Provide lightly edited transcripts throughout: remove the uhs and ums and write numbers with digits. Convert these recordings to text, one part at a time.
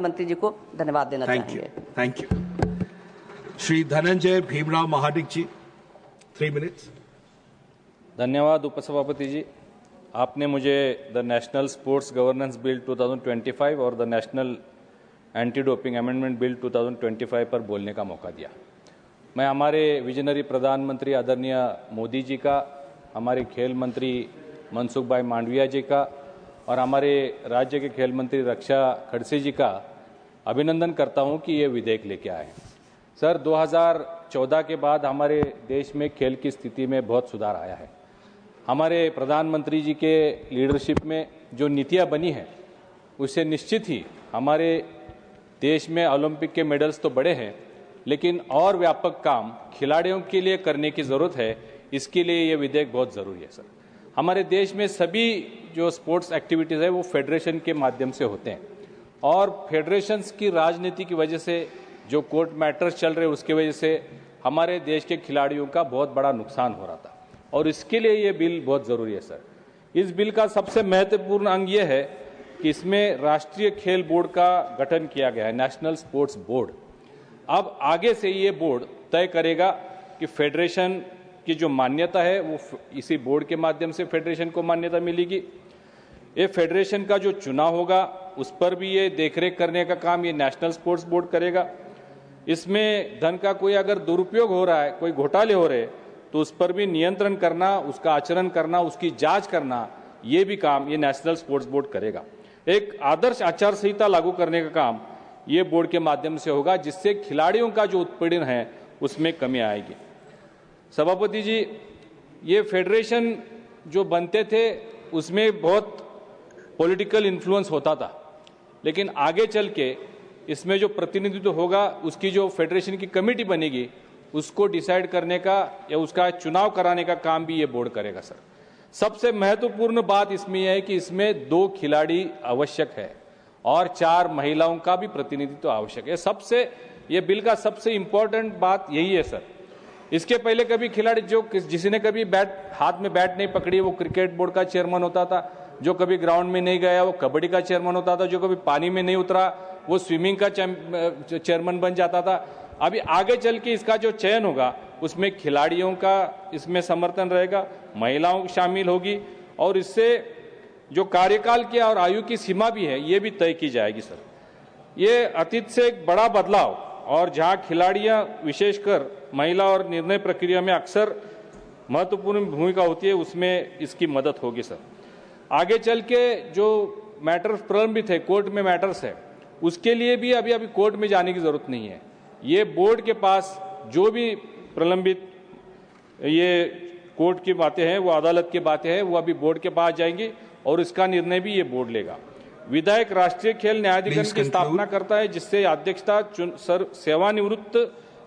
मंत्री जी को धन्यवाद देना चाहेंगे। Thank you. Shri Dhananjay Bhimrao Mahadik ji, 3 minutes. धन्यवाद उपसभापति जी। आपने मुझे the national sports governance bill 2025 और the national anti doping amendment bill 2025 पर बोलने का मौका दिया। मैं हमारे विजनरी प्रधानमंत्री आदरणीय मोदी जी का, हमारे खेल मंत्री मनसुख भाई मांडविया जी का और हमारे राज्य के खेल मंत्री रक्षा खड़से जी का अभिनंदन करता हूं कि ये विधेयक लेके आए। सर, 2014 के बाद हमारे देश में खेल की स्थिति में बहुत सुधार आया है। हमारे प्रधानमंत्री जी के लीडरशिप में जो नीतियां बनी हैं उससे निश्चित ही हमारे देश में ओलंपिक के मेडल्स तो बढ़े हैं, लेकिन और व्यापक काम खिलाड़ियों के लिए करने की ज़रूरत है। इसके लिए ये विधेयक बहुत ज़रूरी है। सर, हमारे देश में सभी जो स्पोर्ट्स एक्टिविटीज़ है वो फेडरेशन के माध्यम से होते हैं और फेडरेशंस की राजनीति की वजह से जो कोर्ट मैटर्स चल रहे उसकी वजह से हमारे देश के खिलाड़ियों का बहुत बड़ा नुकसान हो रहा था और इसके लिए ये बिल बहुत ज़रूरी है। सर, इस बिल का सबसे महत्वपूर्ण अंग ये है कि इसमें राष्ट्रीय खेल बोर्ड का गठन किया गया है, नेशनल स्पोर्ट्स बोर्ड। अब आगे से ये बोर्ड तय करेगा कि फेडरेशन की जो मान्यता है वो इसी बोर्ड के माध्यम से फेडरेशन को मान्यता मिलेगी। ये फेडरेशन का जो चुनाव होगा उस पर भी ये देखरेख करने का काम ये नेशनल स्पोर्ट्स बोर्ड करेगा। इसमें धन का कोई अगर दुरुपयोग हो रहा है, कोई घोटाले हो रहे, तो उस पर भी नियंत्रण करना, उसका आचरण करना, उसकी जांच करना, ये भी काम ये नेशनल स्पोर्ट्स बोर्ड करेगा। एक आदर्श आचार संहिता लागू करने का काम ये बोर्ड के माध्यम से होगा, जिससे खिलाड़ियों का जो उत्पीड़न है उसमें कमी आएगी। सभापति जी, ये फेडरेशन जो बनते थे उसमें बहुत पॉलिटिकल इन्फ्लुएंस होता था, लेकिन आगे चल के इसमें जो प्रतिनिधित्व होगा उसकी जो फेडरेशन की कमेटी बनेगी उसको डिसाइड करने का या उसका चुनाव कराने का काम भी ये बोर्ड करेगा। सर, सबसे महत्वपूर्ण बात इसमें यह है कि इसमें 2 खिलाड़ी आवश्यक है और 4 महिलाओं का भी प्रतिनिधित्व आवश्यक है। ये बिल का सबसे इंपॉर्टेंट बात यही है। सर, इसके पहले कभी खिलाड़ी जिसने कभी हाथ में बैट नहीं पकड़ी वो क्रिकेट बोर्ड का चेयरमैन होता था, जो कभी ग्राउंड में नहीं गया वो कबड्डी का चेयरमैन होता था, जो कभी पानी में नहीं उतरा वो स्विमिंग का चेयरमैन बन जाता था। अभी आगे चल के इसका जो चयन होगा उसमें खिलाड़ियों का इसमें समर्थन रहेगा, महिलाओं शामिल होगी और इससे जो कार्यकाल की और आयु की सीमा भी है ये भी तय की जाएगी। सर, ये अतीत से एक बड़ा बदलाव और जहां खिलाड़ियां विशेषकर महिला और निर्णय प्रक्रिया में अक्सर महत्वपूर्ण भूमिका होती है, उसमें इसकी मदद होगी। सर, आगे चल के जो मैटर्स प्रलंबित है, कोर्ट में मैटर्स है, उसके लिए भी अभी कोर्ट में जाने की जरूरत नहीं है। ये बोर्ड के पास जो भी प्रलंबित ये कोर्ट की बातें हैं, वो अदालत की बातें हैं, वो अभी बोर्ड के पास जाएंगी और इसका निर्णय भी ये बोर्ड लेगा। विधायक राष्ट्रीय खेल न्यायाधिकरण की स्थापना करता है, जिससे अध्यक्षता सेवानिवृत्त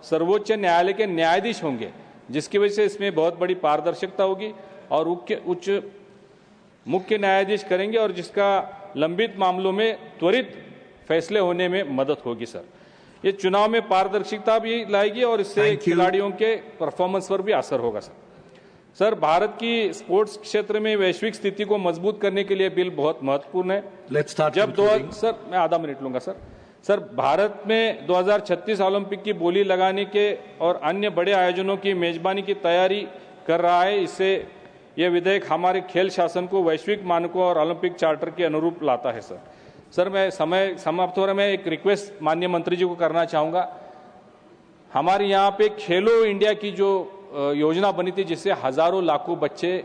सर्वोच्च न्यायालय के न्यायाधीश होंगे, जिसकी वजह से इसमें बहुत बड़ी पारदर्शिता होगी और मुख्य न्यायाधीश करेंगे और जिसका लंबित मामलों में त्वरित फैसले होने में मदद होगी। सर, ये चुनाव में पारदर्शिता भी लाएगी और इससे खिलाड़ियों के परफॉर्मेंस पर भी असर होगा। सर, भारत की स्पोर्ट्स क्षेत्र में वैश्विक स्थिति को मजबूत करने के लिए बिल बहुत महत्वपूर्ण है। सर, मैं आधा मिनट लूंगा। सर, भारत में 2036 ओलंपिक की बोली लगाने के और अन्य बड़े आयोजनों की मेजबानी की तैयारी कर रहा है। इससे यह विधेयक हमारे खेल शासन को वैश्विक मानकों और ओलंपिक चार्टर के अनुरूप लाता है। सर, मैं समय समाप्त हो रहा है, मैं एक रिक्वेस्ट माननीय मंत्री जी को करना चाहूँगा। हमारे यहाँ पे खेलो इंडिया की जो योजना बनी थी, जिससे हजारों लाखों बच्चे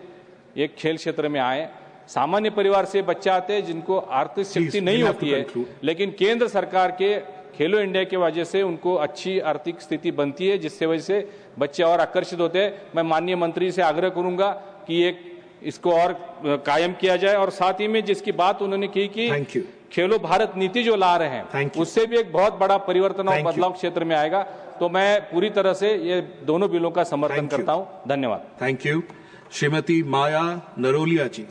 एक खेल क्षेत्र में आए। सामान्य परिवार से बच्चे आते हैं जिनको आर्थिक शक्ति नहीं होती है, लेकिन केंद्र सरकार के खेलो इंडिया की वजह से उनको अच्छी आर्थिक स्थिति बनती है, जिससे वजह से बच्चे और आकर्षित होते हैं। मैं माननीय मंत्री से आग्रह करूंगा कि इसको और कायम किया जाए और साथ ही में जिसकी बात उन्होंने की कि खेलो भारत नीति जो ला रहे हैं उससे भी एक बहुत बड़ा परिवर्तन और बदलाव क्षेत्र में आएगा। तो मैं पूरी तरह से ये दोनों बिलों का समर्थन करता हूं। धन्यवाद। Thank you. Shrimati Maya Naroliya ji.